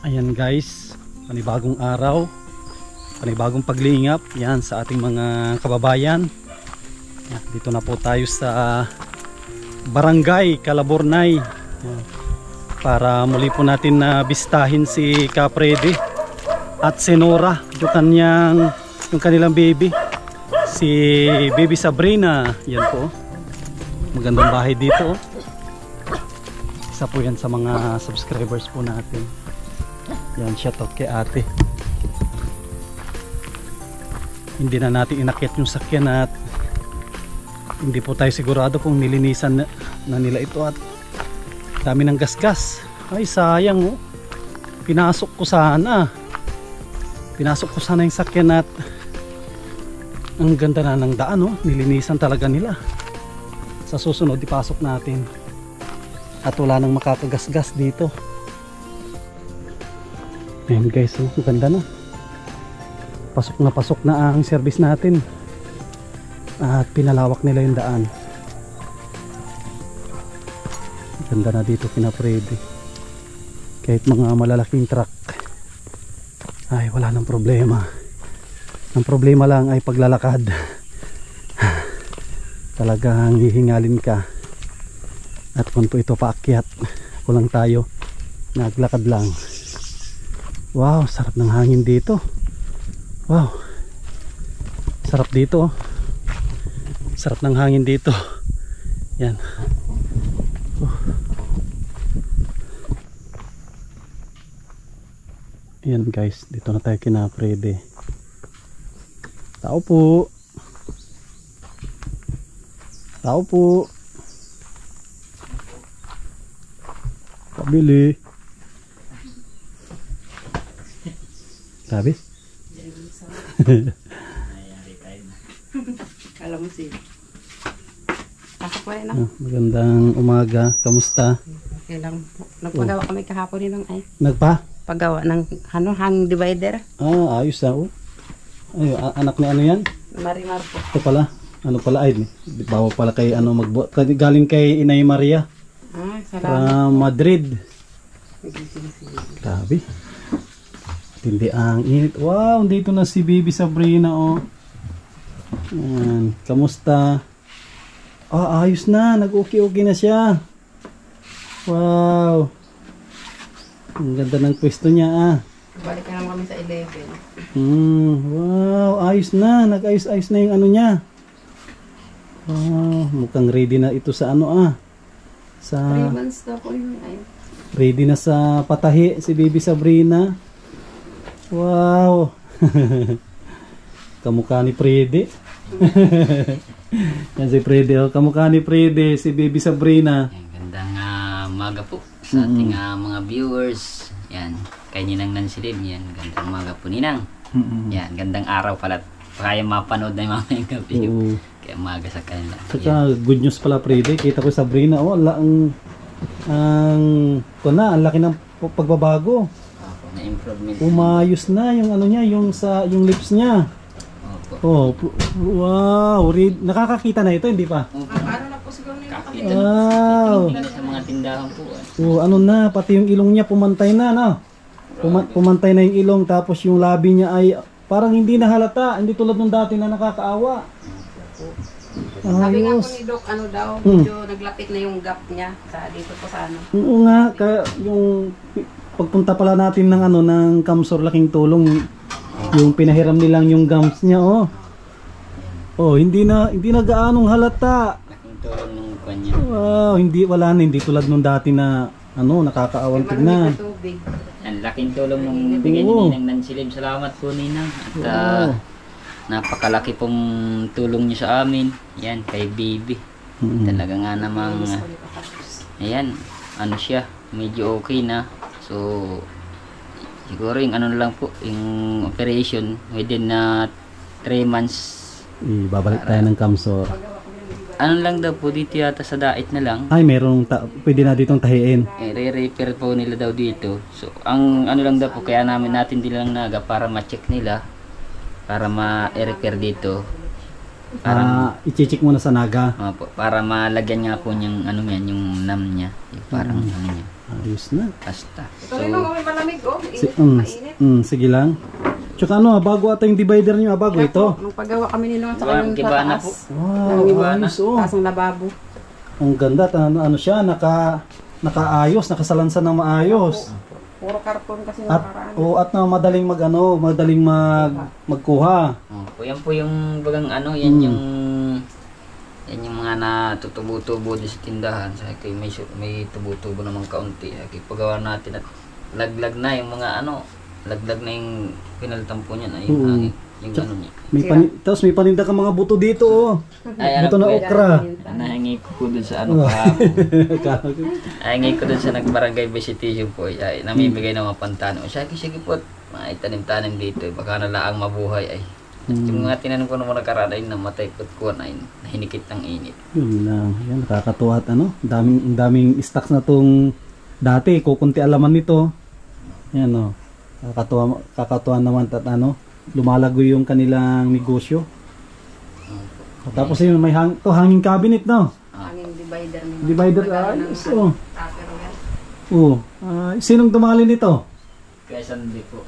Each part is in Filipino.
Ayan guys, panibagong araw, panibagong paglingap yan sa ating mga kababayan. Yan, dito na po tayo sa Barangay Calaburnay para muli po natin na bistahin si Kaprede at si Nora, yung kanilang baby, si baby Sabrina. Yan po, magandang bahay dito. Isa po yan sa mga subscribers po natin. Yan, shoutout kay ate. Hindi na natin inakyat yung sakyan at hindi po tayo sigurado kung nilinisan na nila ito at dami ng gasgas. Ay sayang oh. Pinasok ko sana yung sakyan at ang ganda na ng daan oh. Nilinisan talaga nila. Sa susunod ipasok natin at wala nang makakagasgas dito. Ayan guys, oh, ganda na. Pasok na ang service natin. At pinalawak nila yung daan. Ganda na dito kina Freddy. Kahit mga malalaking truck ay wala nang problema. Ang problema lang ay paglalakad. Talagang hihingalin ka. At kung po ito paakyat, kulang tayo. Naglakad lang. Wow, sarap ng hangin dito. Wow, sarap dito. Sarap ng hangin dito. Yan. Yan guys, dito na tayo kina Freddy. Tao po. Tao po. Pabili. Sabi? Alam mo si pasok mo rin magandang umaga. Kamusta? Okay lang. Nagpagawa kami kahapon din ng paggawa ng hang divider. Ayos na oh. Ay, anak ni ano yan? Marimar po. Ito pala. Ano pala ay bawa pala kay ano magbuhat. Galing kay Inay Maria. Salamat. From Madrid. Grabe. Tindi ang init. Wow, dito na si baby Sabrina oh. Ayan. Kamusta? Ayos na, nag-okay-okay na siya. Wow, ang ganda ng pwesto niya Balik na lang kami sa 11. Wow, ayos na, nag-ayos-ayos na yung ano niya. Wow, mukhang ready na ito sa ano sa 3 months na po yun ready na sa patahi si baby Sabrina. Wow. Kamukha ni Freddy. Yan si Freddy oh. Kamukha ni Freddy si baby Sabrina. Gandang umaga po sa ating mga viewers. Yan, kay Ninang Nansilim. Yan, gandang umaga po Ninang. Yan, gandang araw pala. Kaya mapanood na yung mamayang gabi. Kaya umaga sa kanila. Saka good news pala Freddy. Kita ko Sabrina oh, ang laki ng pagbabago. Na improvement. Umayos na yung ano niya, yung lips niya. Oh, wow, nakakakita na ito, hindi pa? Ano na po siguro nila kami. Wow. Sa mga tindahan po. Ano na, pati yung ilong niya pumantay na, no? Pumantay na yung ilong, tapos yung labi niya ay parang hindi na halata, hindi tulad nung dati na nakakaawa. Sabi nga po ni Doc, ano daw, medyo naglapit na yung gap niya dito po sa ano. Oo nga, kaya yung pagpunta pala natin ng ng Kamsor, laking tulong yung pinahiram nilang yung gums niya oh. Oh, hindi na gaanong halata. Laking tulong ng kanya. Wow, hindi tulad nung dati na nakakaawang tignan. Ang laking tulong ng bigay ni Ninang Nansilim. Salamat po Ninang. At napakalaki pong tulong niyo sa amin. Yan, kay baby. Talaga nga namang ayan, siya, medyo okay na. So, siguro yung lang po, yung operation within 3 months. Babalik tayo ng Kamsor. Lang daw po dito yata sa Dait na lang. Ay, pwede na ditong tahiin. Re-repair po nila daw dito. So, ang lang daw po, kaya natin din lang para ma-check nila. Para ma-repair dito. I-check muna sa Naga. Para malagyan nga po niyang yung NAM niya. Yung parang niya. Ayos na. Basta. Ito rin nung may malamig, oh. Mainit. Sige lang. Tsaka ano, bago ata yung divider niyo, bago ito. Nung paggawa kami nila sa yung Giba na po. tataas. Wow, ayos oh. Taas ng lababo. Ang ganda, ano siya, nakaayos, nakasalansan ng maayos. Puro karton kasi At nakaraan. at na madaling magkuha. Oh, yan po yung bagang ano, yan yung mga natutubo-tubo din sa tindahan. Sa kay may tubo-tubo naman kaunti. Kay pagawa natin at laglag na yung mga ano, laglag na yung pinalitan po niyan ay yung ano niya. Tapos may paninda ka mga buto dito oh. Ay, Buto na okra. Nahingi ko dun sa ano kahapon. Nahingi ko dun sa nagbarangay visitation po. Ay, namimigay ng mga pantano. Sige po, may tanim-tanim dito. Baka nalaang mabuhay ay. At yung mga tinanong ko naman nakaraan ay namatay po kuwan ay nahinikit ng init. Yun lang. Yan, nakakatuwa at ano. Daming stocks na tong dati. Kukunti alaman nito. Yan o. Kakatuwa naman at ano. Lumalago yung kanilang negosyo. Tapos yun, may hanging cabinet no. Hanging divider nila. Divider ayos oh. Sinong tumali nito? Kaya sandi po.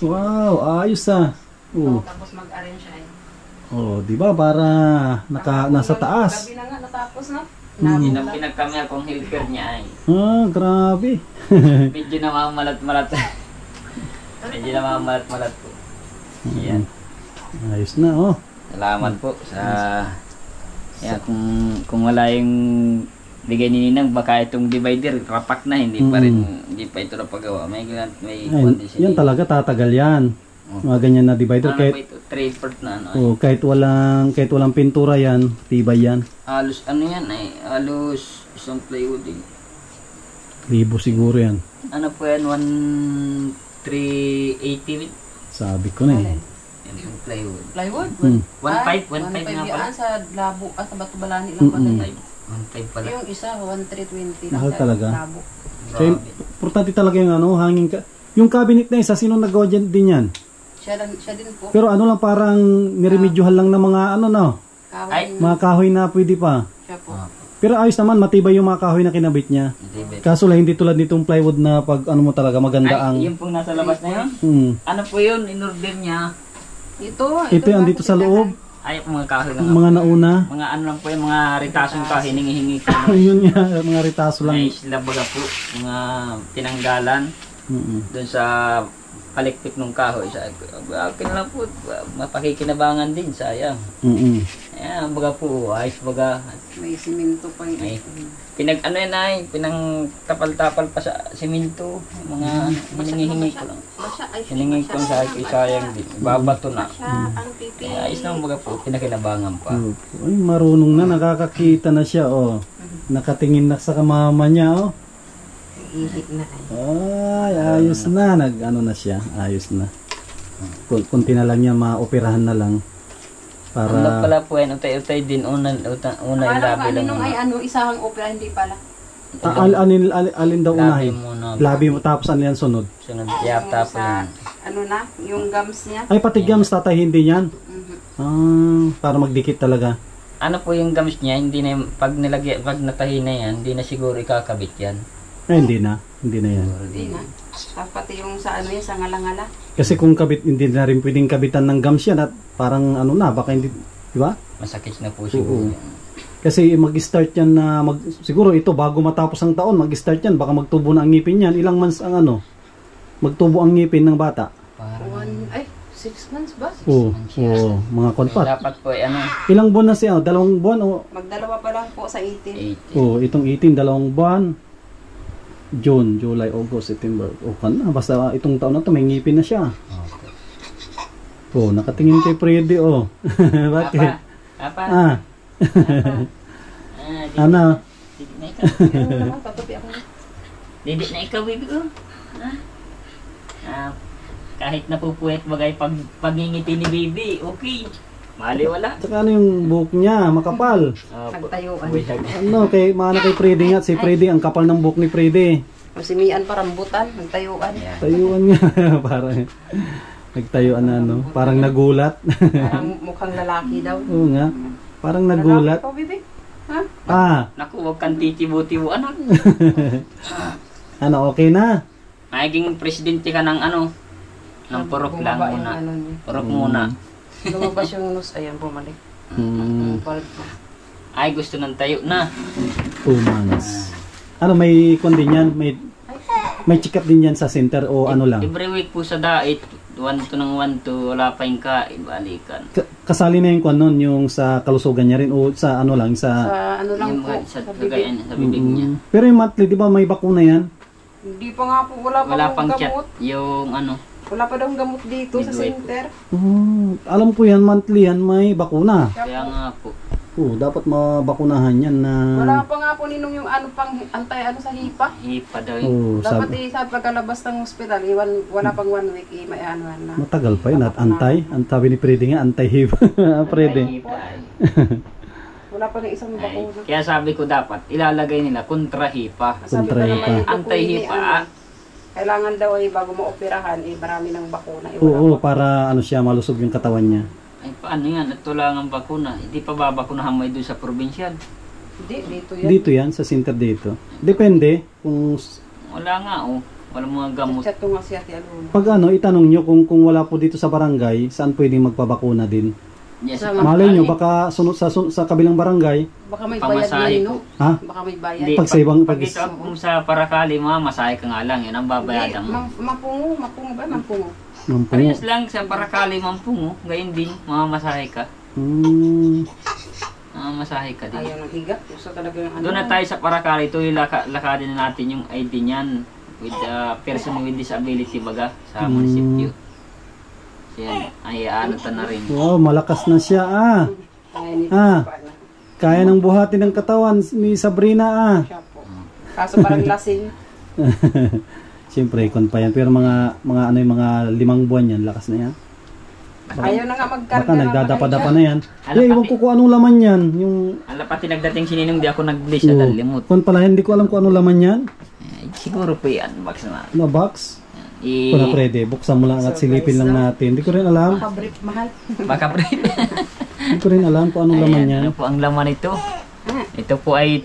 Wow, ayos ah. Tapos mag-arrange siya eh. Di ba para nasa taas. Gabi na nga natapos na. Yun ang pinagkami akong helper niya ay. Grabe. Medyo namamalat-malat. Medyo namamalat-malat po. Yan. Ayos na oh. Salamat po sa kung wala yung bigay ni Ninang baka itong divider rapak na hindi pa ito napagawa. May condition. Yan talaga tatagal yan. Mga ganyan na divider kahit 3/4 na ano. Kahit walang pintura yan, tibay yan. Halos ano yan ay halos isang plywood eh. Libo siguro yan. Ano po yan 1380 Sabi ko na eh. Yan yung plywood. Plywood? 1.5 nga pala. Sa labo at sa Batubalani lang pala. 1.5 pala. Yung isa 1320 lang. Mahal sa talaga. Labo. Kaya importante talaga yung ano, hanging yung cabinet na isa, sino nagawa din yan? Siya din po. Pero ano lang parang niremedyohan lang ng mga ano no. Kahoy. Mga kahoy na pwede pa. Siya po. Pero ayos naman, matibay yung mga kahoy na kinabit niya. Kaso lang hindi tulad nitong plywood na pag ano mo talaga maganda ang... Ay, yung pong nasa labas na yun? Ano po yun? In-order niya? Ito yung andito sa loob. Ay, mga kahoy lang. Mga nauna. Mga ano lang po yung mga ritasong kahoy, hiningi ko. Yun nga, mga ritaso lang. Ay, labaga po. Mga tinanggalan. Doon sa palikpik ng kahoy. Akin lang po, mapakikinabangan din, sayang. Ayan, baga po, ayos baga. May simento pa yun. Pinang-tapal-tapal pa sa simento. Mga hiningi ko lang. Hiningi ko sa akin, sayang din. Babato na. Ayos naman baga po, pinakinabangan pa. Ay, marunong na, nakakakita na siya, oh. Nakatingin na sa kamama niya, oh. Ihit na ay. Ayos na. Nag-ano na siya. Ayos na. Kunti na lang niya, maoperahan na lang. Para... Ano pala po yan, utay-utay din. Una yung labi lang. Nung ay isang opera, hindi pala. Alin daw unahin? Labi mo tapos ano yan sunod? Sunod, yata po yan. Ano na, yung gums niya. Ay, pati gums tatay, hindi yan? Para magdikit talaga. Ano po yung gums niya, hindi na, pag natahi na yan, hindi na siguro ikakabit yan. Ay, hindi na yan. Hindi na. Tapos pati yung sa ano yan, sa ngala-ngala. Kasi kung kabit, hindi na rin pwedeng kabitan ng gums yan at parang ano na, baka hindi, di ba? Masakit na po siguro. Kasi mag-start yan na, siguro ito bago matapos ang taon, mag-start yan, baka magtubo na ang ngipin yan. Ilang months ang ano, magtubo ang ngipin ng bata? 6 months ba? Mga konpat. Dapat po, ano? Ilang buwan na siya? 2 buwan o? Magdalawa pa lang po sa 18. Itong 18, 2 buwan. June, July, August, September. Na, basta itong taon na to may ngipin na siya. Nakatingin kay Freddy, Bakit? Apa? Ano? Didi na ikaw, baby ko. Kahit napupuwet bagay pagingiti ni baby, okay. Mali wala. Tsaka ano yung buhok niya, makapal. Nagtayuan. Kay Freddy nga, si Freddy, ang kapal ng buhok ni Freddy. Masimian pa rambutan, nagtayuan. Tayuan nga, parang nagtayuan na parang nagulat. Parang mukhang lalaki daw. Oo nga, parang nagulat. Lalaki pa, baby? Ah, Naku, huwag kang titibo-tibo. Ano? ano, okay na? Magiging presidente ka ng ano? Ng purok lang Bumaba yung muna. ano niya. Purok muna. Lumabas yung nose. Ayan, bumalik. Hmm, Bulb na. Ay, gusto ng tayo na. 2 months. Ano, may kon din yan? May check up din yan sa center o ano lang? Every week po sa dait, 1 to ng 1 to, wala pa yung kain, balikan. Kasali na yung kon nun, yung sa kalusugan niya rin o sa ano lang, sa... Sa ano lang Yung po. sa Sa bibig. kagayan, sa bibig niya. Pero yung monthly, di ba may bakuna yan? Hindi pa nga po. Wala pa Wala pong pang chat. gamot. Yung ano, Wala pa daw gamot dito sa Midway po. center. Alam ko yan, monthly yan, may bakuna. kaya nga po. Dapat mabakunahan yan na... Wala pa nga po ninong yung ano pang antay sa hipa. Hipa daw yun. Dapat sa pagkalabas ng ospital, wala pang 1 week, may ano na. Matagal pa yun at antay. Ang sabi ni Freddy nga, antay-hip. Freddy. Hipa ay. Wala pa na isang Ay, bakuna. kaya sabi ko dapat, ilalagay nila kontra hipa. Sabi kontra ko naman hipa. yung doktor Antay-hipa. ni, kailangan daw ay bago maoperahan, marami ng bakuna. Oo, para ano siya, malusog yung katawan niya. Ay, paano yan? At wala ng bakuna. Hindi pa babakunahan mo doon sa probinsyal. Hindi, dito yan. Dito yan, sa center dito. Depende kung... Wala nga, oh. Walang mga gamot. Chat ko nga si Ate Aluna. Pag ano, itanong nyo kung wala po dito sa barangay, saan pwedeng magpabakuna din. Yes, Sa- Malay nyo, baka sunod sa kabilang barangay, Baka may bayad Pamasahe yan, po. no? ha? Baka may bayad. Hindi, Pag sa ibang- pag ito kung sa Paracali, masahe ka nga lang. Yan ang babayadan mo. Mapungo ba? Mampungo. Mampungo. Parehas lang sa Paracali, mampungo. Gayon din, mamamasahe ka. Mamamasahe ka din. Ayaw ng higa. Gusto talaga yung ano. Doon na tayo sa Paracali, ito yung lakadin na natin yung ID niyan. With person with disability baga sa munisipyo. So yan, ay ano ta na rin. Wow, malakas na siya Kaya ni Ah. Papa na. Kaya ng buhatin ng katawan ni Sabrina Siya po. Kaso parang lasing. Siyempre, ikon pa yan. Pero mga ano yung mga 5 buwan yan, lakas na yan. Ayaw na nga magkarga. Baka nagdadapa-dapa na yan. Alam, Iwan ko kung anong laman yan. Yung... Ala pati nagdating sininong di ako nag-bliss at limot. Kung pala, hindi ko alam kung anong laman yan. Siguro po yan, box na. Na box. Kung na pwede, buksan mo lang at silipin lang natin. Hindi ko rin alam. Baka brief mahal. Baka pre. Hindi ko rin alam kung anong laman yan. Ano po ang laman ito? Ito po ay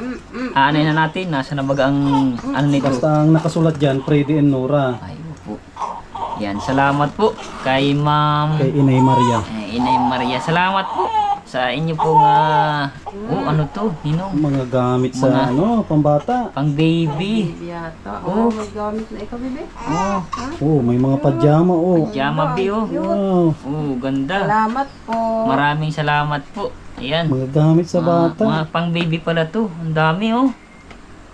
aanay na natin. Nasa na baga ang ano nito? Basta ang nakasulat dyan, Freddy and Nora. Ay po. Yan, salamat po kay Ma'am Kay Inay Maria. Inay Maria. Salamat po sa inyo pong ano to, Ninong? Mga gamit sa Mga- ano, pambata. Pang baby. Baby yata. Oh, may gamit na ikaw, bebe. Oh, Oh, may mga pajama oh. pajama bi oh. Wow, Oh, ganda. Salamat po. Maraming salamat po. Ayan. mga gamit sa bata. Mga pang baby pala to. Ang dami oh.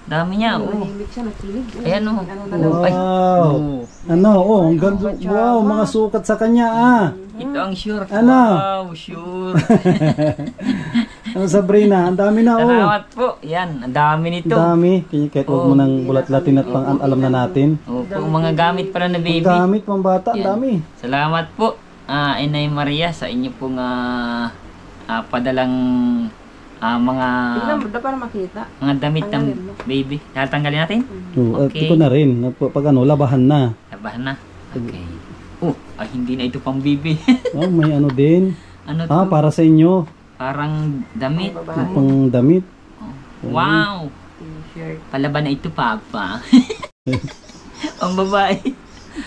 Dami niya oh. Nahimik siya, nakilig. Ayan oh. Ano na lang. Ay, Wow. oh. Ano, oh, ang ganda. Wow, mga sukat sa kanya Ito ang sure. Ano? Wow, sure. Ano Sabrina, ang dami na oh. Salamat po. Yan, ang dami nito. Ang dami. Kahit huwag mo nang bulat-latin at pang alam na natin. Oh, po, mga gamit pala na baby. Gamit pambata, ang Yan. dami. Salamat po, Inay Maria, sa inyo pong padalang mga Tingnan mo, dapat makita. damit ng Tanggalin mo. baby. Tatanggalin natin? Oh, at Okay. ito na rin. Pag ano, labahan na. Labahan na. Okay. Oh, hindi na ito pang baby. Oh, may ano din. Ano to? Para sa inyo. Parang damit. Babae. Pang damit. Wow! T-shirt. Palaban na ito, Papa. Ang babae.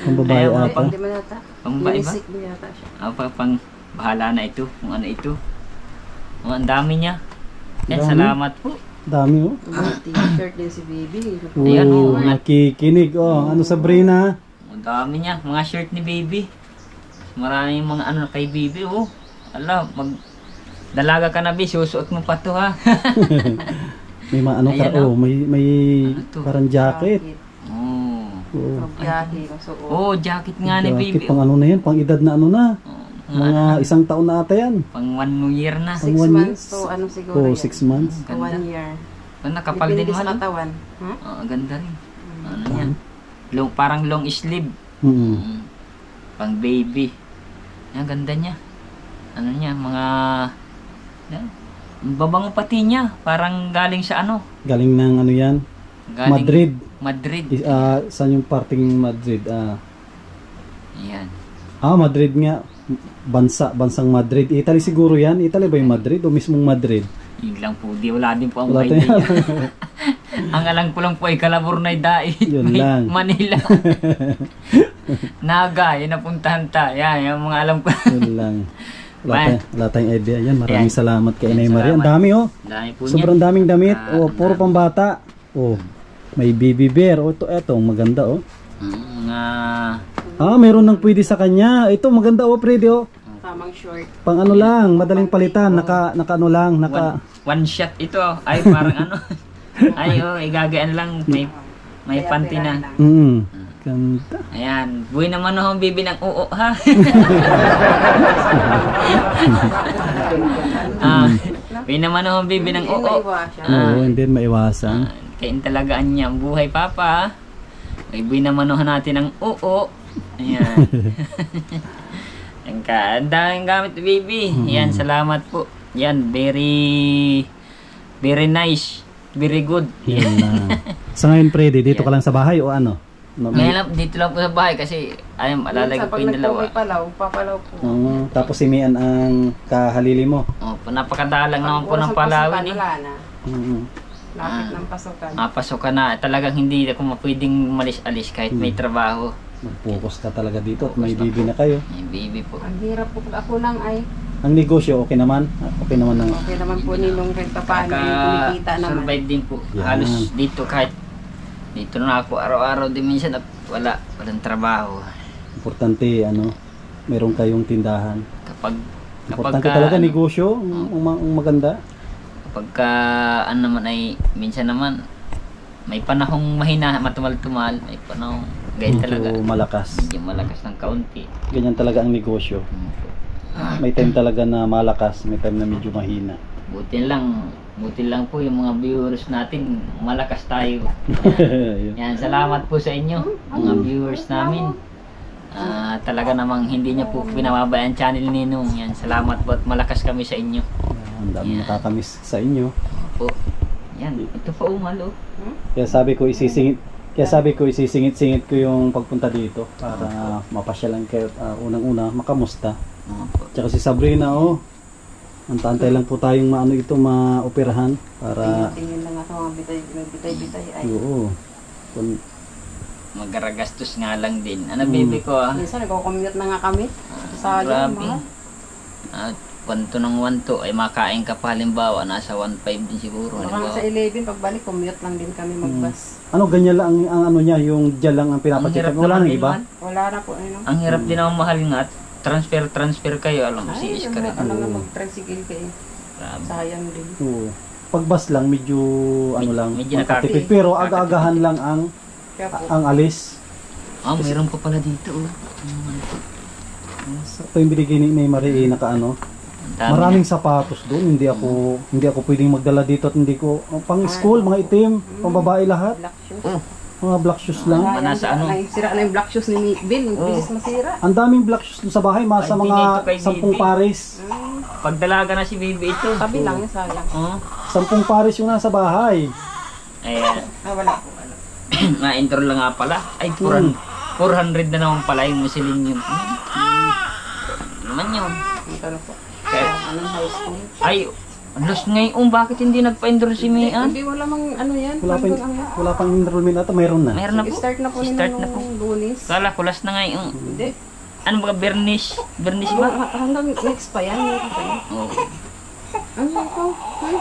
Ang babae Ayaw, ata. Hindi man yata. Ang babae ba? Unisik mo yata siya. Pang bahala na ito. Kung ano ito. Oh, ang dami niya. Yan, Dami. salamat po. Dami oh. May t-shirt din si baby. Ayan, Oh, oh. nakikinig. Oh, ano Sabrina? Ang dami niya. Mga shirt ni baby. Maraming mga ano kay baby. Oh. Ala, dalaga ka na, bis. Susuot mo pa to, ha? May mga ano ka, Ayan, oh, may Ano to? parang jacket. Oh. Oh, Biyahe. So, Oh, jacket nga ni jacket baby. pang ano na yan, pang edad na ano na. Oh, Mga 1 taon na ata yan. pang 1 year na. 6 1 months to ano siguro Oh, yan. 6 months. To 1 year. Oh, nakapal din Depende sa man. katawan. Ha? Oh, ganda rin. Ano yan? Parang long sleeve. Mm. Pang baby. Yan, ganda niya. Ano niya, mga... Yan. Ang babango pati niya. Parang galing sa ano? Galing ng ano yan? Galing Madrid. Madrid. Saan yung parting Madrid? Yan. Madrid nga. Bansang Madrid. Italy siguro yan. Italy ba yung Madrid o mismong Madrid? Yun lang po, di wala din po ang Wala idea. tayo. Ang alam ko lang po ay Calaburnay Dait, Yun may lang. Manila. Naga, yun napuntahan ta. Yan, yung mga alam ko. Yun lang. Man. Wala tayong idea. Yan, maraming Ayan. salamat kay Inay Ayan, Maria. Ang salamat. dami oh. Dami po Sobrang niyan. daming damit. Ah, Oh, puro pambata. Oh. May baby bear. Oh, ito maganda oh. Mga Meron nang pwede sa kanya. Ito maganda oh, Freddy oh. Tamang short. Pang ano lang, madaling palitan. Naka ano lang, naka one shot ito. Ay, parang ano. Ay, igagayaan lang. May panty na. Ganda. Ayan. Buhay naman ako bibi ng oo, ha? Buhay naman ako bibi ng oo. Oo, hindi maiwasan. Kain talagaan niya ang buhay, papa. May buhay naman ako natin ng oo. Ayan. Ang daming gamit, baby. Yan, salamat po. Yan, very nice. Very good. Yan na. Sa ngayon, Freddy, dito ka lang sa bahay o ano? Ngayon lang, dito lang po sa bahay kasi ayun, malalagay po yung dalawa. Papalaw po. Tapos si Mian ang kahalili mo. Napakadalang naman po ng palawin eh. Wala na. Mm. Lapit ng pasukan. Pasukan na. Talagang hindi ako pwedeng malis-alis kahit may trabaho. Mag-focus ka talaga dito at may baby na kayo. May baby po. Ang hirap po pag ako lang ay Ang negosyo, okay naman? Okay naman ang... okay naman po ninong kahit paano kumikita naman. Survive din po. Yan. Halos dito kahit dito na ako araw-araw din minsan at walang trabaho. Importante, meron kayong tindahan. Importante Kapag talaga negosyo, ang maganda. Kapag ano naman ay minsan naman may panahong mahina, matumal-tumal, may panahong ganyan talaga. Medyo malakas. Medyo malakas ng kaunti. Ganyan talaga ang negosyo. May time talaga na malakas, may time na medyo mahina. Buti lang po yung mga viewers natin, malakas tayo. Yan, salamat po sa inyo, mga viewers namin. Talaga namang hindi niyo po binababayaan channel ni Ninong. Yan, salamat po at malakas kami sa inyo. Ang dami nakakamiss sa inyo. Po. Yan, ito po umalo. Kaya sabi ko isisingit-singit ko yung pagpunta dito para mapasyalan kayo unang-una, makamusta. Tsaka si Sabrina, antantay lang po tayong maoperahan para Tingin lang ako mga bitay-bitay ay. oo. Magaragastos nga lang din. Ano baby ko Minsan nagko-commute na nga kami. Sa grabe. mga Kwanto ng 1 ay makain ka pa halimbawa, nasa 1.5 din siguro. Parang sa 11 pagbalik commute lang din kami magbus. Ganyan lang ang niya, yung dyan lang ang pinapacheck. Wala nang iba. Wala na po Ang hirap din ang mahal nga. Transfer kayo, alam mo, si Iska rin. Ano nga mag-tricycle kayo. Grabe. Sayang din. Oo. Pag bus lang medyo lang, medyo makatipid. Pero aga-agahan lang Kaya po, ang alis. Meron pa pala dito. Ito yung binigay ni Marie naka maraming sapatos doon. Hindi ako pwedeng magdala dito at hindi ko pang school, mga itim, pang babae lahat. black shoes. Mga black shoes lang. Nasa ano? Sira na yung black shoes ni Bill. Bilis masira. Ang daming black shoes doon sa bahay, sa Ay, mga dito kay 10 Bibi. pares. Pagdalaga na si baby ito. Sabi lang niya sayang. 10 pares yung nasa bahay. Ayan. Wala po. Na-intro lang nga pala. Ay, 400 na naman pala yung musilin yun. Naman yun. Ano po? Kaya, Anong high school? ay, alas ngayon, bakit hindi nagpa-enroll si Mian? Hindi, wala mang ano yan. Wala pang enrollment ata, mayroon na. Mayroon na po. Start na po Start nila na po. nung Lunes. Kala, kulas na ngayon. Hindi. Ano ba, Bernice? Bernice ba? Hanggang next pa yan. Oo. Ano po?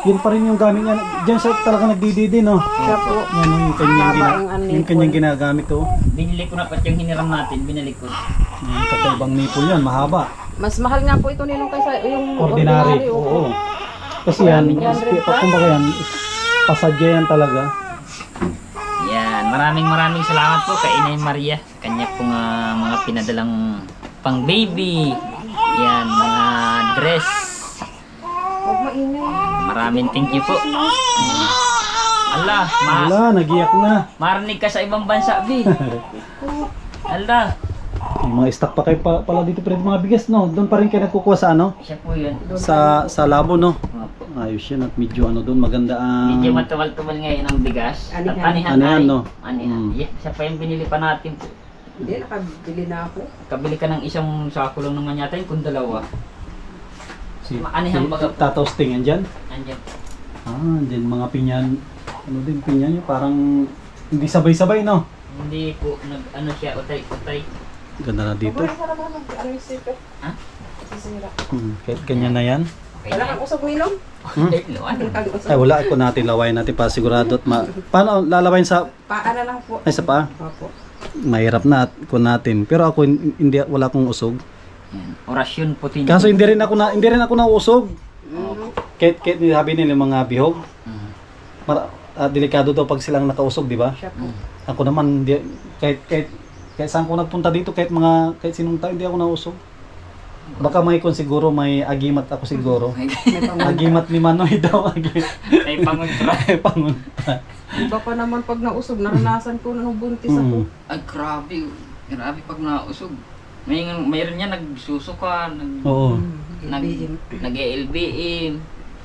Yun pa rin yung gamit niya. Diyan siya talaga nagdididi, no? Siya po. Yan yung kanyang ginagamit, oh. Binili ko na pat yung hiniram natin, binili ko. Yung kakaibang nipple yan, mahaba. Mas mahal nga po ito nilong kaysa yung Ordinary, oo. Kasi yan, kumbaga yan, pasadya yan talaga. Yan, maraming salamat po kay Inay Maria. Kanya pong mga pinadalang pang baby. Yan, mga dress. Huwag maingay. Maraming thank you po. Allah, Wala, nagiyak na. marinig ka sa ibang bansa, B. Allah. May mga stock pa kayo pala dito, pero mga bigas, no? Doon pa rin kayo nagkukuha sa Siya po yun. sa labo, no? Opo. Ayos yan at medyo doon, maganda ang... Medyo matumal-tumal ngayon ang bigas. At anihan Anihan, ay. no? Anihan. Yeah, siya pa yung binili pa natin po. Hindi, nakabili na ako. Kabili ka ng isang sako lang naman yata yun kung dalawa. Si Anihan baga po. Tataw Sting, andyan? Andyan. Din mga pinyan. Ano din pinyan nyo? Parang hindi sabay-sabay, no? Hindi po, ano siya, utay-utay. Ganda na dito. Ano yung sticker? Ha? Sisira. Kahit ganyan na yan. Okay Wala na. kang usog nilong? Ano? Ay, wala ako natin lawayin natin para sigurado. Paano lalawayin sa... Paa na lang po. Ay, sa paa? Opo. Mahirap na ko natin. Pero ako hindi wala akong usog. Yan. Orasyon puti. Kaso hindi rin ako nausog. Kahit sabi nila yung mga bihog. Mm. Delikado daw pag silang nakausog, di ba? Siya po. Ako naman kahit saan ko nagpunta dito, kahit sinong tao, hindi ako nausog. Baka may siguro may agimat ako siguro. May pangunta. Agimat ni Manoy daw. Ay, pangontra. Pangunta. Iba pa naman pag nausog, naranasan ko na nung buntis ako. Ay, grabe. Grabe pag nausog. Mayroon niya nagsusuka, Oo. nag-LBM,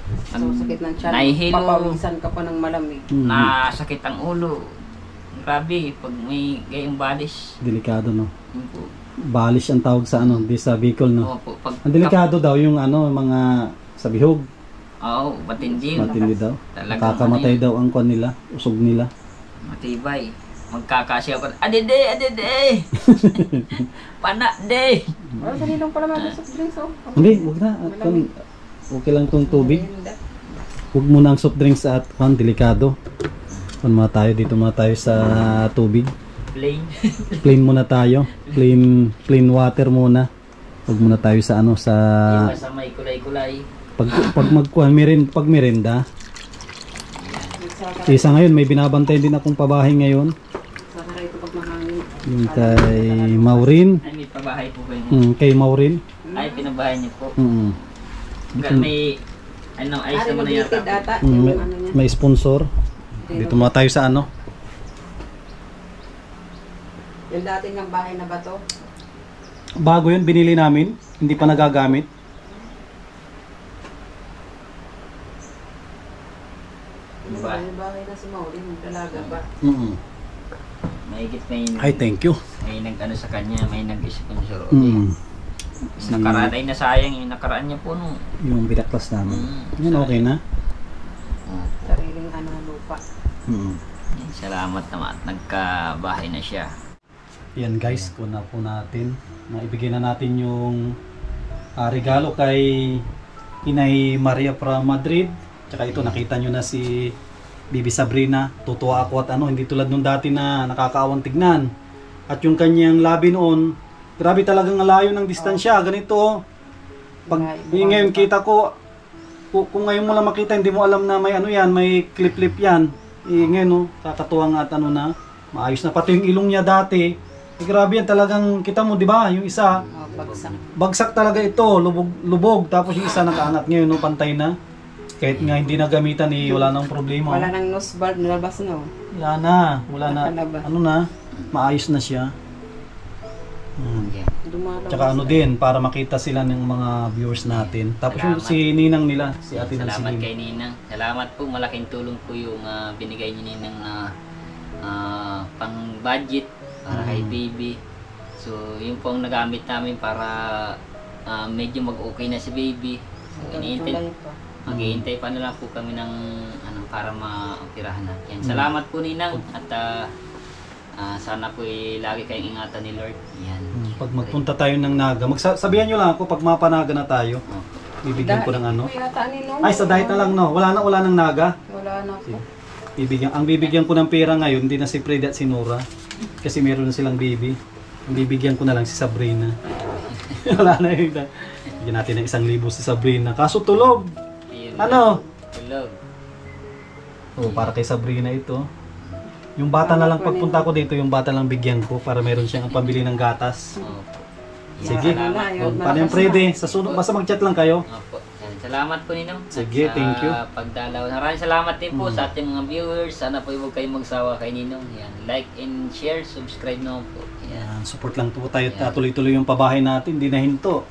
So, sakit ng tiyan. Nahihilo. Papawisan ka pa ng malamig. nasakit ang ulo. Grabe, pag may gayong balis. Delikado, no? Yun po. Balis ang tawag sa di sa Bicol, no? Opo, pag Ang delikado daw yung mga sa bihog. Oo, matindi. Matindi daw. Talagang Kakamatay daw ang kwan nila, usog nila. Matibay. Magkakasya ko. Adede! Pana, de! Wala sa nilong pala mag-usog drinks, oh. Hindi, wag na. Okay lang tong tubig. Huwag muna ang soft drinks at delikado. Dito muna tayo sa tubig. Plain. Plain muna tayo. Plain water muna. Huwag muna tayo sa Iba sa may kulay-kulay. pag merenda. Isa ngayon may binabantay din akong pabahay ngayon. Saka ito pag mahangin. Yung kay Maureen. Ay, may pabahay po kayo. Kay Maureen. Ay, pinabahay niyo po. May, ayos Ari, naman na yata mag-litid po. ata. Yung ano niya. May sponsor. Dito muna tayo sa Yung dati niyang bahay na bato. Bago yun, binili namin. Hindi pa nagagamit. Diba? Yung bahay na si Maureen, yung dalaga ba? Mahigit Ay, thank you. may nag-ano sa kanya, may nag-sponsor. Okay. Na sayang yung nakaraan niya po nung. Yung binaklas namin. Yun, okay na. Sariling ano, lupa. Salamat naman at nagkabahay na siya. Yan guys, kuna po natin. Naibigay na natin yung regalo kay Inay Maria from Madrid. Tsaka ito, nakita nyo na si Bibi Sabrina. Tutuwa ako at hindi tulad nung dati na nakakaawang tignan. At yung kanyang labi noon, grabe talagang alayo ng distansya. Ganito. Ngayon kita ko, kung ngayon mo lang makita, hindi mo alam na may may clip-clip yan. Ngayon, kakatuwang at maayos na. Pati yung ilong niya dati, grabe yan talagang, kita mo, di ba? Yung isa, Bagsak. bagsak talaga ito, lubog. Tapos yung isa nakaangat ngayon, pantay na. Kahit nga hindi na gamitan, wala nang problema. Wala nang nose bulb, nalabas na. Wala na. Maayos na siya. Dumalaw. Tsaka din, para makita sila ng mga viewers natin. Tapos yung si Ninang nila, si Ate Salamat Nancy. kay Ninang. Salamat po, malaking tulong po yung binigay ni Ninang na pang budget para kay baby. So, yun po ang nagamit namin para medyo mag-okay na si baby. So, maghihintay pa na lang po kami ng para ma-operahan na. Yan. Salamat po Ninang at sana po lagi kayong ingatan ni Lord. Yan. Pag magpunta tayo ng Naga, sabihan nyo lang ako pag mapanaga na tayo. Bibigyan ko ng Ay, sa diet na lang wala nang Naga. Wala na po. Ang bibigyan ko ng pera ngayon, hindi na si Freddy at si Nora. Kasi meron na silang baby. Ang bibigyan ko na lang si Sabrina. Wala na yun. Bigyan natin ng 1,000 si Sabrina. Kaso tulog. Tulog. Para kay Sabrina ito. Yung bata na lang pagpunta ko dito, yung bata lang bigyan ko para meron siyang pambili ng gatas. Sige. Paano yung Freddy? Sa sunod, basta mag-chat lang kayo. Opo. Salamat po Ninong. Sige, thank you. Pagdalaw. Maraming salamat din po sa ating mga viewers. Sana po huwag kayong magsawa kay Ninong. Yan. Like and share, subscribe na po. Yan. Support lang po tayo. Tuloy-tuloy yung pabahay natin, hindi na hinto.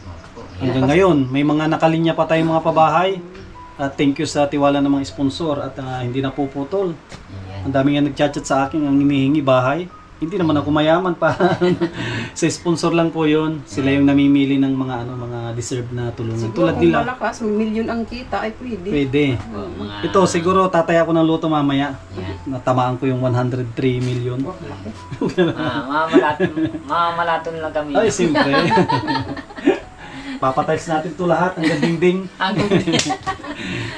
Hanggang ngayon, may mga nakalinya pa tayong mga pabahay. At thank you sa tiwala ng mga sponsor at hindi na puputol. Ang dami nga nagchat-chat sa akin, ang hinihingi bahay. Hindi naman ako mayaman pa. Sa sponsor lang po 'yon. Sila yung namimili ng mga deserve na tulungan. Siguro Tulad kung nila. malakas, milyon ang kita ay pwede. Pwede. Po, mga, Ito siguro tatay ako ng luto mamaya. Yan. Natamaan ko yung 103 million. Mamamalaton lang kami. Ay, simple. Papatiles natin to lahat hanggang dingding.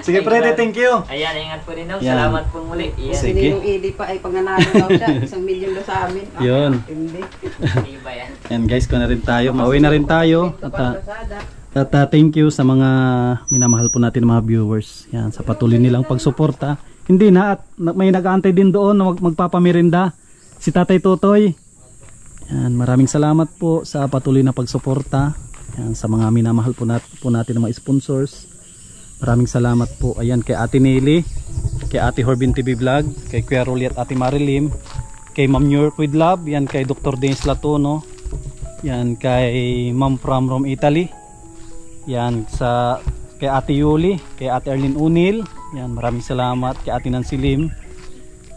Sige, Freddy, thank you. Ayan, ingat po din daw. Yan. Salamat po muli. Yan. Sige. Sige. Yung Eli pa ay panganalo daw siya. 1 milyon daw sa amin. Yun. Hindi. Iba yan. Yan guys, ko na rin tayo. Mauwi na rin tayo. Ito pa Lazada. At thank you sa mga minamahal po natin mga viewers. Yan, sa patuloy nilang pagsuporta. Hindi na, at may nag-aantay din doon na magpapamirinda. Si Tatay Totoy. Yan, maraming salamat po sa patuloy na pagsuporta. Yan, sa mga minamahal po natin ng mga sponsors. Maraming salamat po. Ayan, kay Ate Nelly, kay Ate Horbin TV Vlog, kay Kuya Rolly at Ate Marilim, kay Ma'am New York with Love, yan kay Dr. Dennis Latono, yan kay Ma'am from Rome, Italy, yan kay Ate Yuli, kay Ate Arlene Unil, yan, maraming salamat kay Ate Nancy Lim,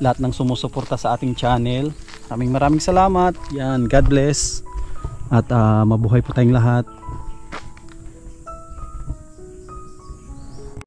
lahat ng sumusuporta sa ating channel. Maraming salamat. Yan, God bless. At mabuhay po tayong lahat.